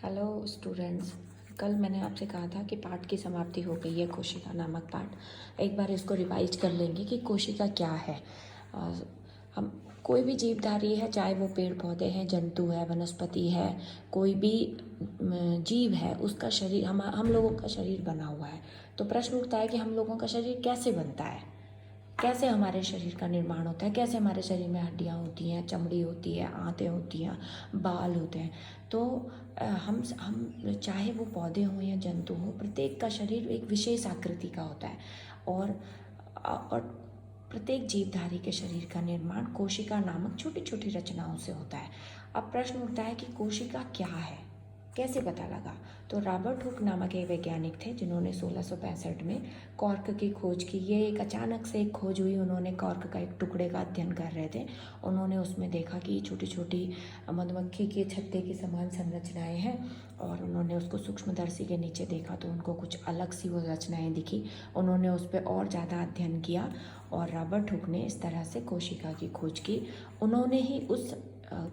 Hello students, कल मैंने आपसे कहा था कि पाठ की समाप्ति हो गई है। कोशिका नामक पाठ एक बार इसको रिवाइज कर लेंगे कि कोशिका क्या है। हम कोई भी जीवधारी है, चाहे वो पेड़ पौधे हैं, जंतु है, वनस्पति है, कोई भी जीव है, उसका शरीर हम लोगों का शरीर बना हुआ है। तो प्रश्न उठता है कि हम लोगों का शरीर कैसे बनता है, कैसे हमारे शरीर का निर्माण होता है, कैसे हमारे शरीर में हड्डियाँ होती हैं, चमड़ी होती है, आंतें होती हैं, बाल होते हैं। तो हम चाहे वो पौधे हों या जंतु हों, प्रत्येक का शरीर एक विशेष आकृति का होता है और प्रत्येक जीवधारी के शरीर का निर्माण कोशिका नामक छोटी छोटी रचनाओं से होता है। अब प्रश्न उठता है कि कोशिका क्या है, कैसे पता लगा। तो रॉबर्ट हुक नामक एक वैज्ञानिक थे जिन्होंने 1665 में कॉर्क की खोज की। ये एक अचानक से एक खोज हुई। उन्होंने कॉर्क का एक टुकड़े का अध्ययन कर रहे थे। उन्होंने उसमें देखा कि छोटी छोटी मधुमक्खी के छत्ते की समान संरचनाएं हैं और उन्होंने उसको सूक्ष्मदर्शी के नीचे देखा तो उनको कुछ अलग सी वो रचनाएं दिखी। उन्होंने उस पर और ज़्यादा अध्ययन किया और रॉबर्ट हुक ने इस तरह से कोशिका की खोज की। उन्होंने ही उस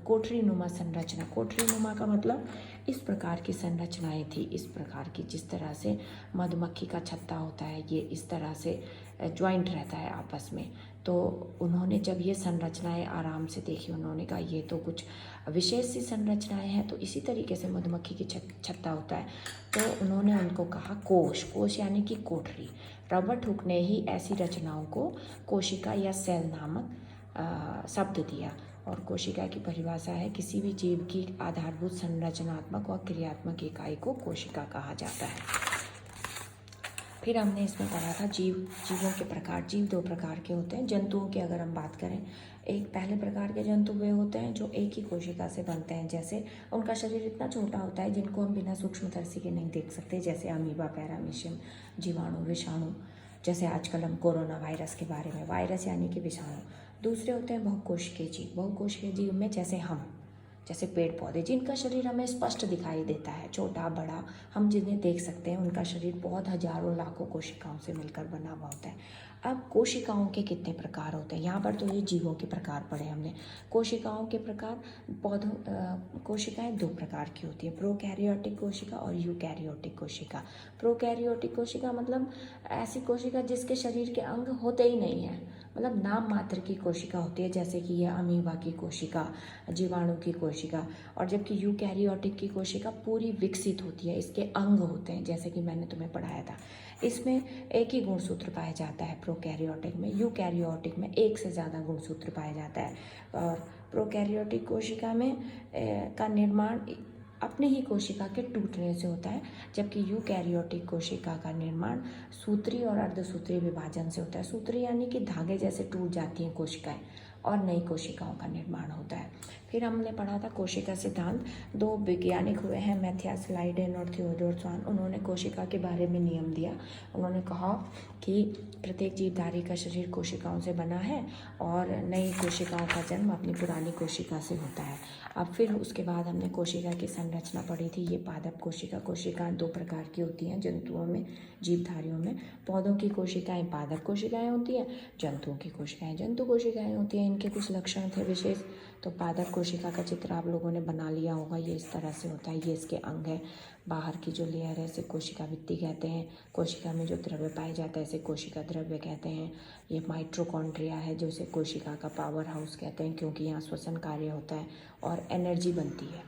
कोठरी नुमा संरचना, कोठरी नुमा का मतलब इस प्रकार की संरचनाएं थी, इस प्रकार की, जिस तरह से मधुमक्खी का छत्ता होता है, ये इस तरह से ज्वाइंट रहता है आपस में। तो उन्होंने जब ये संरचनाएं आराम से देखी, उन्होंने कहा ये तो कुछ विशेष सी संरचनाएं हैं, तो इसी तरीके से मधुमक्खी की छत्ता होता है। तो उन्होंने उनको कहा कोश, कोश यानी कि कोठरी। रॉबर्ट हुक ने ही ऐसी रचनाओं को कोशिका या सेल नामक शब्द दिया। और कोशिका की परिभाषा है किसी भी जीव की आधारभूत संरचनात्मक और क्रियात्मक इकाई को कोशिका कहा जाता है। फिर हमने इसमें पढ़ा था जीवों के प्रकार। जीव दो प्रकार के होते हैं। जंतुओं की अगर हम बात करें, एक पहले प्रकार के जंतु वे होते हैं जो एक ही कोशिका से बनते हैं। जैसे उनका शरीर इतना छोटा होता है जिनको हम बिना सूक्ष्मदर्शी के नहीं देख सकते, जैसे अमीबा, पैरामीशियम, जीवाणु, विषाणु। जैसे आजकल हम कोरोना वायरस के बारे में, वायरस यानी कि विषाणु। दूसरे होते हैं बहुकोशिकीय जीव। बहुकोशिकीय जीव में जैसे पेड़ पौधे, जिनका शरीर हमें स्पष्ट दिखाई देता है, छोटा बड़ा, हम जिन्हें देख सकते हैं, उनका शरीर बहुत हजारों लाखों कोशिकाओं से मिलकर बना हुआ होता है। अब कोशिकाओं के कितने प्रकार होते हैं, यहाँ पर तो ये जीवों के प्रकार पढ़े हमने। कोशिकाओं के प्रकार, कोशिकाएं दो प्रकार की होती है, प्रोकैरियोटिक कोशिका और यूकैरियोटिक कोशिका। प्रोकैरियोटिक कोशिका मतलब ऐसी कोशिका जिसके शरीर के अंग होते ही नहीं है, मतलब नाम मात्र की कोशिका होती है, जैसे कि यह अमीबा की कोशिका, जीवाणु की कोशिका। और जबकि यूकैरियोटिक की कोशिका पूरी विकसित होती है, इसके अंग होते हैं, जैसे कि मैंने तुम्हें पढ़ाया था। इसमें एक ही गुणसूत्र पाया जाता है प्रोकैरियोटिक में। यूकैरियोटिक में एक से ज़्यादा गुणसूत्र पाया जाता है। और प्रोकैरियोटिक कोशिका में का निर्माण अपने ही कोशिका के टूटने से होता है, जबकि यूकैरियोटिक कोशिका का निर्माण सूत्री और अर्धसूत्री विभाजन से होता है। सूत्री यानी कि धागे जैसे टूट जाती हैं कोशिकाएं और नई कोशिकाओं का निर्माण होता है। फिर हमने पढ़ा था कोशिका सिद्धांत। दो वैज्ञानिक हुए हैं, मैथियास लाइडेन और थियोडोर स्वान। उन्होंने कोशिका के बारे में नियम दिया। उन्होंने कहा कि प्रत्येक जीवधारी का शरीर कोशिकाओं से बना है और नई कोशिकाओं का जन्म अपनी पुरानी कोशिका से होता है। अब फिर उसके बाद हमने कोशिका की संरचना पढ़ी थी। ये पादप कोशिका, कोशिकाएं दो प्रकार की होती हैं जंतुओं में, जीवधारियों में। पौधों की कोशिकाएं पादप कोशिकाएं होती हैं, जंतुओं की कोशिकाएं जंतु कोशिकाएं होती हैं। इनके कुछ लक्षण थे विशेष। तो पादप कोशिका का चित्र आप लोगों ने बना लिया होगा। ये इस तरह से होता है, ये इसके अंग है। बाहर की जो लेयर है इसे कोशिका भित्ति कहते हैं। कोशिका में जो द्रव्य पाया जाता है इसे कोशिका द्रव्य कहते हैं। ये माइटोकॉन्ड्रिया है जो इसे कोशिका का पावर हाउस कहते हैं, क्योंकि यहाँ श्वसन कार्य होता है और एनर्जी बनती है।